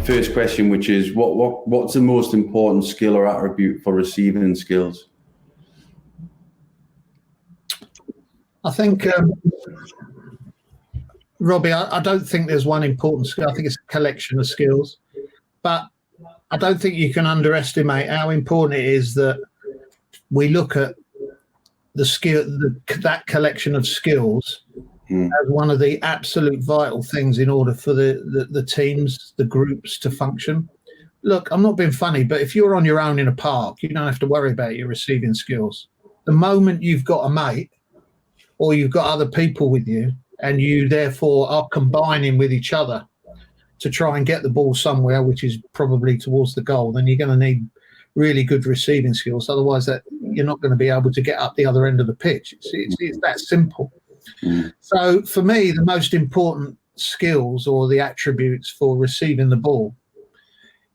first question, which is what's the most important skill or attribute for receiving skills? I think, Robbie, I don't think there's one important skill. I think it's a collection of skills. But I don't think you can underestimate how important it is that we look at the skill, that collection of skills as one of the absolute vital things in order for the teams, the groups to function. Look, I'm not being funny, but if you're on your own in a park, you don't have to worry about your receiving skills. The moment you've got a mate or you've got other people with you and you therefore are combining with each other to try and get the ball somewhere, which is probably towards the goal, then you're going to need really good receiving skills. Otherwise, you're not going to be able to get up the other end of the pitch. It's that simple. So for me, the most important skills or the attributes for receiving the ball,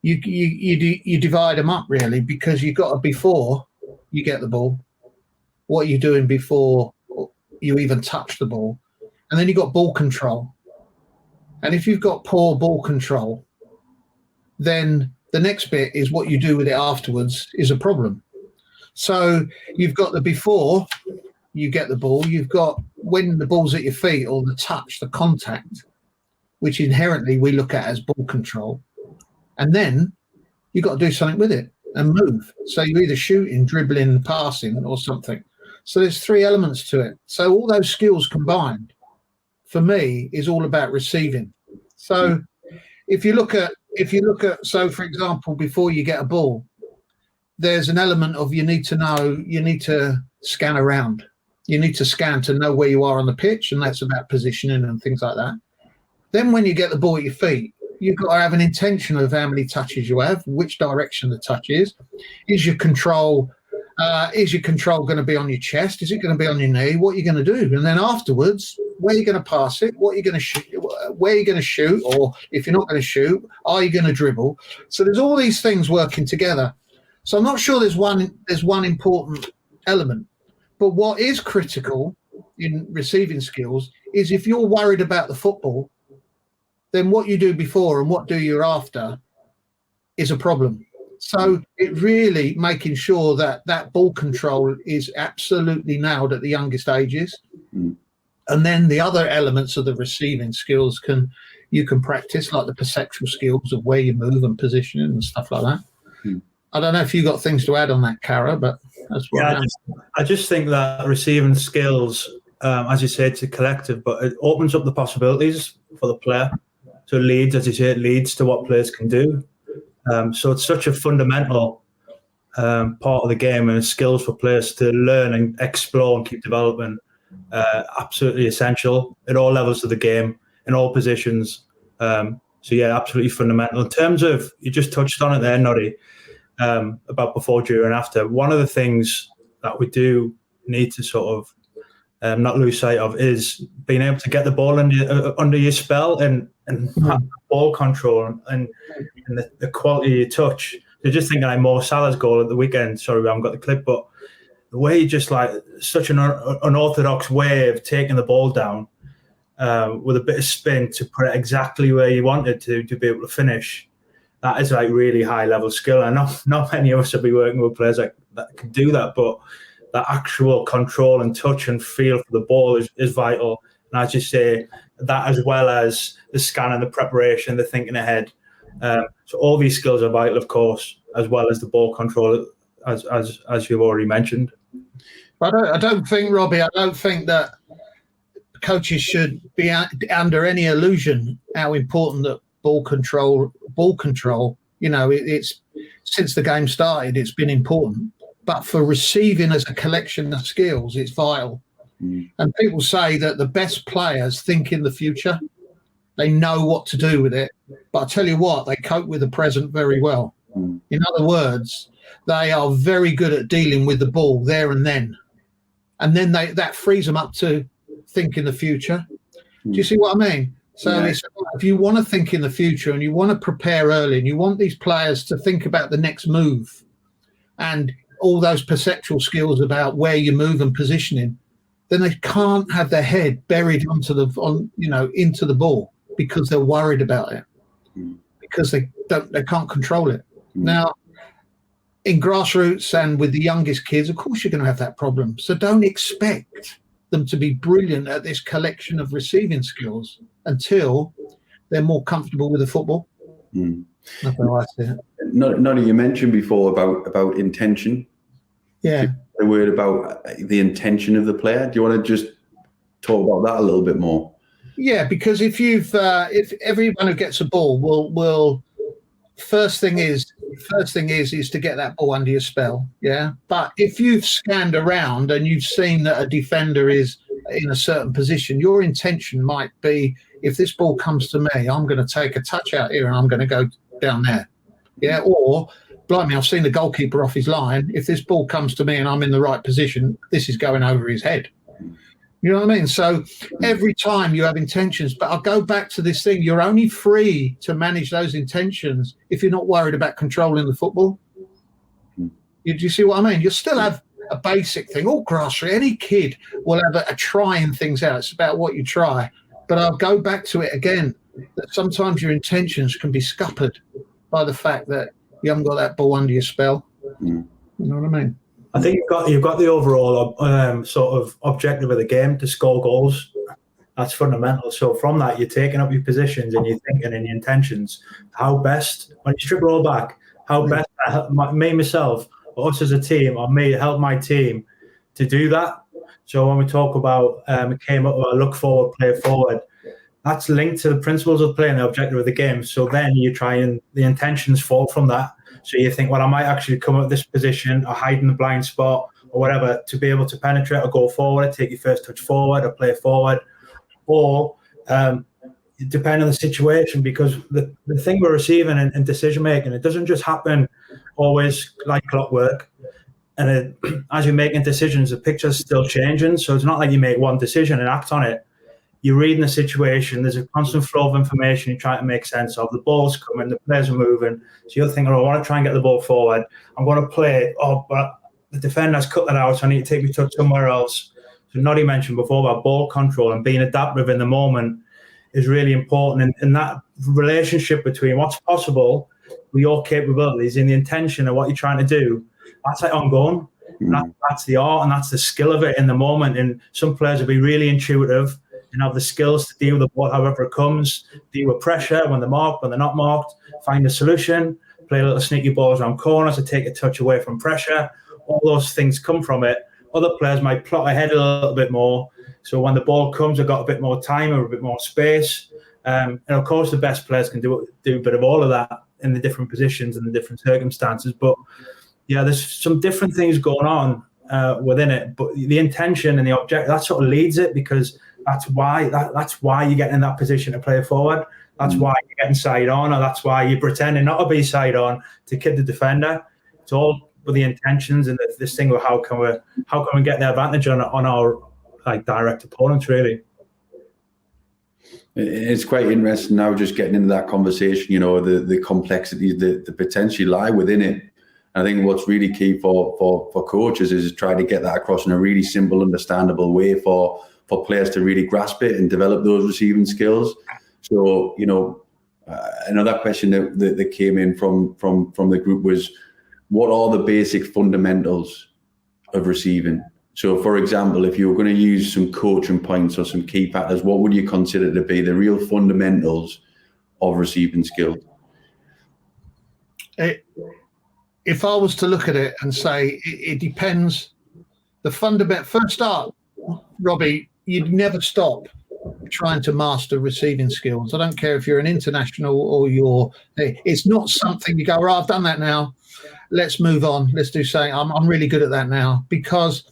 you divide them up really, because you've got to, before you get the ball, what you're doing before you even touch the ball, and then you've got ball control. And if you've got poor ball control, then the next bit is what you do with it afterwards is a problem. So you've got the before you get the ball, you've got when the ball's at your feet, or the touch, the contact, which inherently we look at as ball control. And then you've got to do something with it and move. So you're either shooting, dribbling, passing, or something. So there's three elements to it. So all those skills combined, for me, is all about receiving. So if you look at, so for example, before you get a ball, there's an element of you need to scan around. You need to scan to know where you are on the pitch, and that's about positioning and things like that. Then when you get the ball at your feet, you've got to have an intention of how many touches you have, which direction the touch is. Is your control going to be on your chest? Is it going to be on your knee? What are you going to do? And then afterwards, where are you going to pass it? What are you going to shoot? Where are you going to shoot? Or if you're not going to shoot, are you going to dribble? So there's all these things working together. So I'm not sure there's one important element. But what is critical in receiving skills is if you're worried about the football, then what you do before and what do you after is a problem. So it really making sure that ball control is absolutely nailed at the youngest ages. And then the other elements of the receiving skills you can practice, like the perceptual skills of where you move and positioning and stuff like that. I don't know if you got things to add on that, Cara, but that's what I just think that receiving skills, as you said, it's a collective, but it opens up the possibilities for the player. So it leads, as you say, it leads to what players can do. So it's such a fundamental part of the game, and skills for players to learn and explore and keep developing. Absolutely essential at all levels of the game, in all positions. So yeah, absolutely fundamental. In terms of, you just touched on it there, Noddy, about before, during, after. One of the things that we do need to sort of not lose sight of is being able to get the ball under your spell and have ball control and the quality of your touch. So just thinking like Mo Salah's goal at the weekend, sorry we haven't got the clip, but the way he just like such an unorthodox way of taking the ball down with a bit of spin to put it exactly where you wanted to be able to finish. That is like really high level skill. And not many of us will be working with players that can do that, but that actual control and touch and feel for the ball is vital. And as you say, that as well as the scan and the preparation, the thinking ahead. So all these skills are vital, of course, as well as the ball control, as you've already mentioned. I don't think, Robbie, that coaches should be under any illusion how important that ball control, it's since the game started, it's been important. But for receiving as a collection of skills, it's vital. And people say that the best players think in the future. They know what to do with it. But I tell you what, they cope with the present very well. In other words, they are very good at dealing with the ball there and then. And then that frees them up to think in the future. Do you see what I mean? So if you want to think in the future and you want to prepare early and you want these players to think about the next move and all those perceptual skills about where you move and positioning, then they can't have their head buried into the ball because they're worried about it. because they can't control it. Now, in grassroots and with the youngest kids, of course you're going to have that problem. So don't expect them to be brilliant at this collection of receiving skills until they're more comfortable with the football. That's how I see it. None of you mentioned before about intention. Yeah. The word about the intention of the player. Do you want to just talk about that a little bit more? Yeah, because if everyone who gets a ball will first thing is to get that ball under your spell. Yeah. But if you've scanned around and you've seen that a defender is in a certain position, your intention might be, if this ball comes to me, I'm going to take a touch out here and I'm going to go down there. Yeah. Or, blimey, I've seen the goalkeeper off his line. If this ball comes to me and I'm in the right position, this is going over his head. You know what I mean? So every time you have intentions, but I'll go back to this thing. You're only free to manage those intentions if you're not worried about controlling the football. Do you see what I mean? You'll still have a basic thing. All grassroots, any kid will have a trying things out. It's about what you try. But I'll go back to it again, that sometimes your intentions can be scuppered by the fact that you haven't got that ball under your spell. You know what I mean? I think you've got the overall sort of objective of the game to score goals. That's fundamental. So from that, you're taking up your positions and you're thinking and your intentions. How best, when you strip it all back, how best me, myself, or us as a team, or me help my team to do that. So when we talk about came up with a look forward, play forward, that's linked to the principles of play and the objective of the game. So then you try and the intentions fall from that. So you think, well, I might actually come up this position or hide in the blind spot or whatever to be able to penetrate or go forward, take your first touch forward or play forward. Or depending on the situation, because the thing we're receiving in decision-making, it doesn't just happen always like clockwork. And as you're making decisions, the picture's still changing. So it's not like you make one decision and act on it. You're reading the situation. There's a constant flow of information you're trying to make sense of. The ball's coming. The players are moving. So you're thinking, I want to try and get the ball forward. I'm going to play it. Oh, but the defender's cut that out, so I need to take my touch somewhere else. So Noddy mentioned before about ball control and being adaptive in the moment is really important. And that relationship between what's possible with your capabilities and the intention of what you're trying to do, that's like ongoing. That's the art and that's the skill of it in the moment. And some players will be really intuitive and have the skills to deal with the ball however it comes, deal with pressure when they're marked, when they're not marked, find a solution, play little sneaky balls around corners to take a touch away from pressure. All those things come from it. Other players might plot ahead a little bit more. So when the ball comes, they've got a bit more time or a bit more space. And of course, the best players can do a bit of all of that in the different positions and the different circumstances. But yeah, there's some different things going on within it. But the intention and the object, that sort of leads it, because that's why you get in that position to play forward. That's why you're getting side on, or that's why you're pretending not to be side on to kid the defender. It's all with the intentions and this thing of how can we get the advantage on our like direct opponents, really. It's quite interesting now, just getting into that conversation. You know, the complexities that potentially lie within it. I think what's really key for coaches is try to get that across in a really simple, understandable way for players to really grasp it and develop those receiving skills. So, you know, another question that came in from the group was, what are the basic fundamentals of receiving? So, for example, if you were going to use some coaching points or some key factors, what would you consider to be the real fundamentals of receiving skill? If I was to look at it and say it depends, the fundamental first start, Robbie, you'd never stop trying to master receiving skills. I don't care if you're an international or it's not something you go, right, I've done that now. Let's move on. Let's do something. I'm really good at that now, because,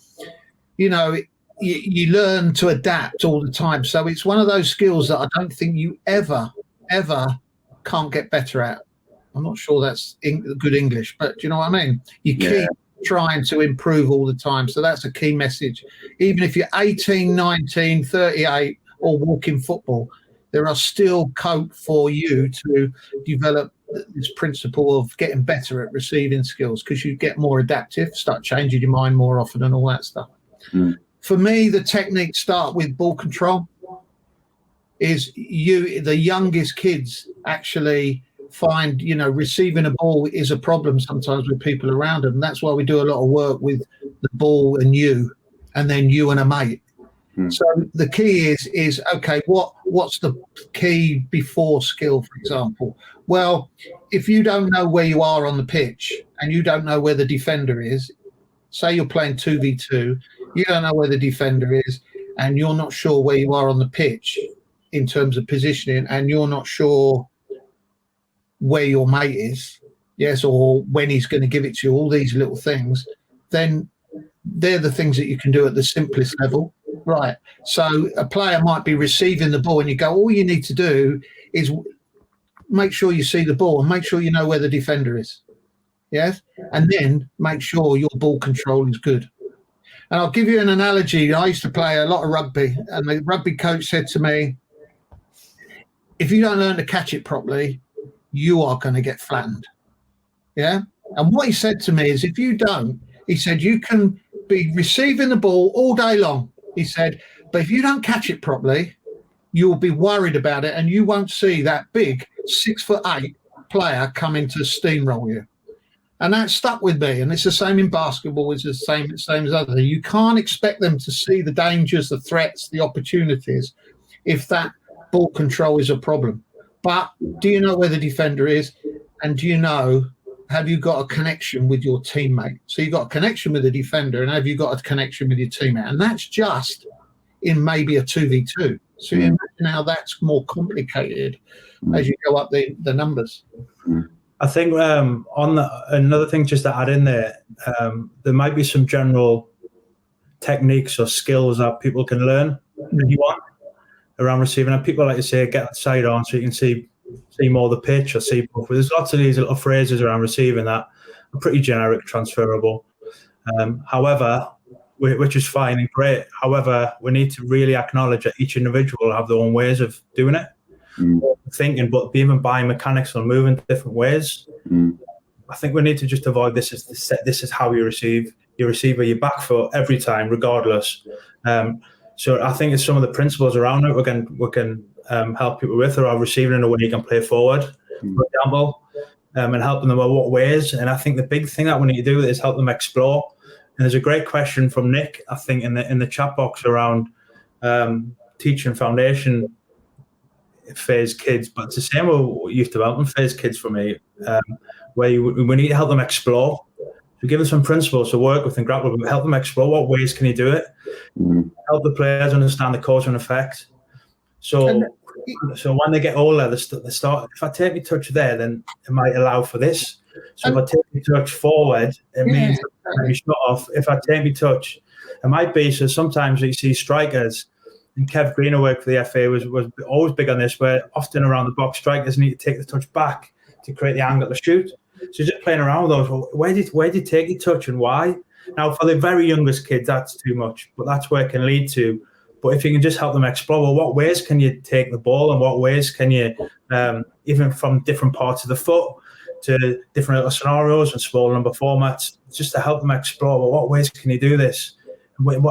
you know, you learn to adapt all the time. So it's one of those skills that I don't think you ever can't get better at. I'm not sure that's good English, but do you know what I mean? You keep trying to improve all the time. So that's a key message. Even if you're 18, 19, 38 or walking football, there are still cope for you to develop this principle of getting better at receiving skills, because you get more adaptive, start changing your mind more often and all that stuff. For me, the techniques start with ball control. The youngest kids actually find, receiving a ball is a problem sometimes with people around them. That's why we do a lot of work with the ball and you, and then you and a mate. So the key is okay, what's the key before skill, for example? Well, if you don't know where you are on the pitch and you don't know where the defender is, say you're playing 2v2, you don't know where the defender is and you're not sure where you are on the pitch in terms of positioning, and you're not sure where your mate is, yes, or when he's going to give it to you, all these little things, then they're the things that you can do at the simplest level. Right. So a player might be receiving the ball and you go, all you need to do is make sure you see the ball and make sure you know where the defender is. Yes. And then make sure your ball control is good. And I'll give you an analogy. I used to play a lot of rugby, and the rugby coach said to me, if you don't learn to catch it properly, you are going to get flattened. Yeah. And what he said to me is, if you don't, he said, you can be receiving the ball all day long. He said, but if you don't catch it properly, you'll be worried about it and you won't see that big 6'8" player coming to steamroll you. And that stuck with me. And it's the same in basketball. It's the same as other. You can't expect them to see the dangers, the threats, the opportunities if that ball control is a problem. But do you know where the defender is? And have you got a connection with your teammate? So you've got a connection with the defender, and have you got a connection with your teammate? And that's just in maybe a 2v2. So you imagine how that's more complicated as you go up the numbers. I think another thing just to add in there, there might be some general techniques or skills that people can learn if you want around receiving. And people like to say, get that side on so you can see more of the pitch or see both. There's lots of these little phrases around receiving that are pretty generic, transferable. However, which is fine and great. However, we need to really acknowledge that each individual will have their own ways of doing it, thinking, but even biomechanics or moving different ways. I think we need to just avoid this is how you receive. You receive your back foot every time, regardless. So I think it's some of the principles around it we can help people with, or receiving in a way you can play forward, for example, and helping them with what ways. And I think the big thing that we need to do is help them explore. And there's a great question from Nick, I think, in the chat box around teaching foundation phase kids, but it's the same with youth development phase kids for me, where we need to help them explore. So give them some principles to work with and grapple with, help them explore what ways can you do it, help the players understand the cause and effect. So when they get older, they start, if I take my touch there, then it might allow for this. So if I take my touch forward, it means I'll be shut off. If I take my touch, it might be. So sometimes you see strikers, and Kev Green, who worked for the FA, was always big on this, where often around the box, strikers need to take the touch back to create the angle to shoot. So just playing around with those. Well, where did you take your touch and why? Now, for the very youngest kids, that's too much, but that's where it can lead to. But if you can just help them explore, well, what ways can you take the ball, and what ways can you, even from different parts of the foot to different little scenarios and small number formats, just to help them explore, well, what ways can you do this? What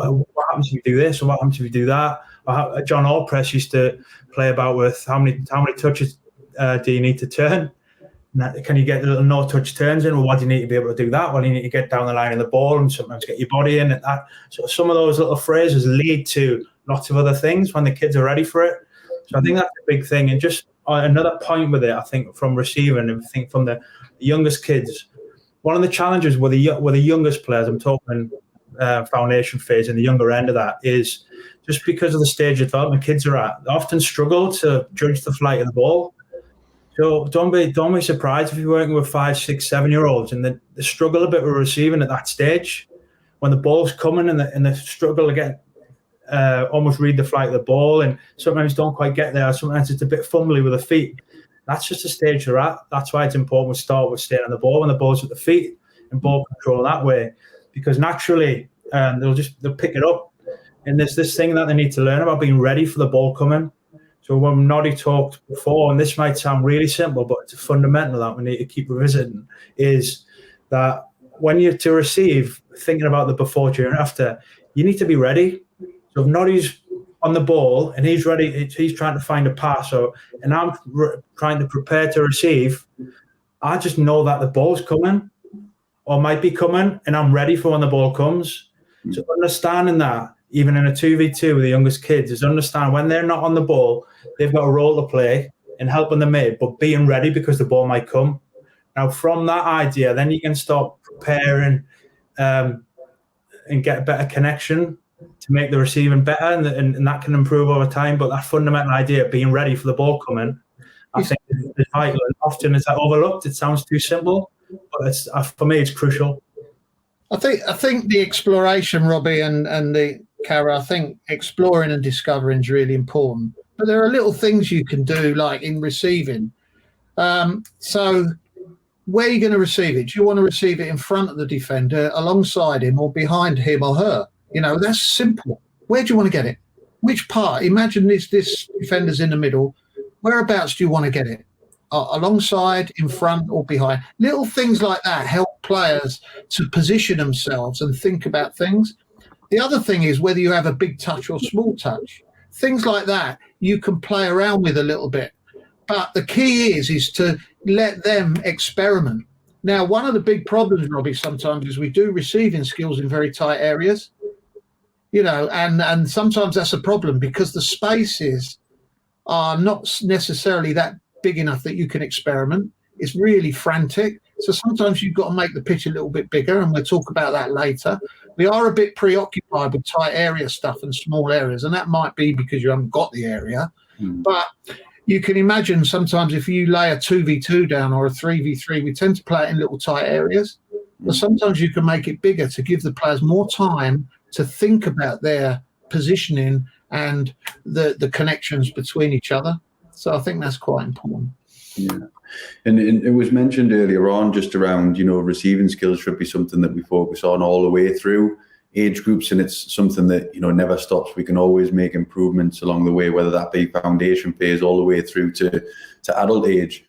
happens if you do this, or what happens if you do that? Or John Allpress used to play about with how many touches do you need to turn? Can you get the little no-touch turns in? Well, what do you need to be able to do that? Well, you need to get down the line of the ball and sometimes get your body in. And that. So some of those little phrases lead to lots of other things when the kids are ready for it. So I think that's a big thing. And just another point with it, I think, from receiving, and I think from the youngest kids, one of the challenges with the youngest players, I'm talking foundation phase and the younger end of that, is just because of the stage of development kids are at, they often struggle to judge the flight of the ball. So don't be surprised if you're working with 5, 6, 7-year-olds and they struggle a bit with receiving at that stage when the ball's coming, and they struggle to get almost read the flight of the ball, and sometimes don't quite get there. Sometimes it's a bit fumbly with the feet. That's just the stage they're at. That's why it's important to start with staying on the ball when the ball's at the feet and ball control that way, because naturally they'll pick it up. And there's this thing that they need to learn about being ready for the ball coming. So when Noddy talked before, and this might sound really simple, but it's a fundamental that we need to keep revisiting, is that when you're to receive, thinking about the before, during, after, you need to be ready. So if Noddy's on the ball and he's ready, he's trying to find a pass, and I'm trying to prepare to receive, I just know that the ball's coming or might be coming, and I'm ready for when the ball comes. So understanding that, even in a 2v2 with the youngest kids, is understand when they're not on the ball, they've got a role to play in helping the mid, but being ready because the ball might come. Now, from that idea, then you can start preparing and get a better connection to make the receiving better, and that can improve over time. But that fundamental idea of being ready for the ball coming, I think is vital. And often it's overlooked. It sounds too simple, but for me, it's crucial. I think the exploration, Robbie and the Cara, I think exploring and discovering is really important. But there are little things you can do, like in receiving. So where are you going to receive it? Do you want to receive it in front of the defender, alongside him, or behind him or her? That's simple. Where do you want to get it? Which part? Imagine this defender's in the middle. Whereabouts do you want to get it? Alongside, in front, or behind? Little things like that help players to position themselves and think about things. The other thing is whether you have a big touch or small touch. Things like that you can play around with a little bit. But the key is to let them experiment. Now, one of the big problems, Robbie, sometimes is we do receiving skills in very tight areas, and sometimes that's a problem because the spaces are not necessarily that big enough that you can experiment. It's really frantic. So sometimes you've got to make the pitch a little bit bigger, and we'll talk about that later. We are a bit preoccupied with tight area stuff and small areas, and that might be because you haven't got the area. But you can imagine sometimes if you lay a 2v2 down or a 3v3, we tend to play it in little tight areas. But sometimes you can make it bigger to give the players more time to think about their positioning and the connections between each other. So I think that's quite important. Yeah. And it was mentioned earlier on just around, receiving skills should be something that we focus on all the way through age groups, and it's something that, never stops. We can always make improvements along the way, whether that be foundation phase all the way through to adult age.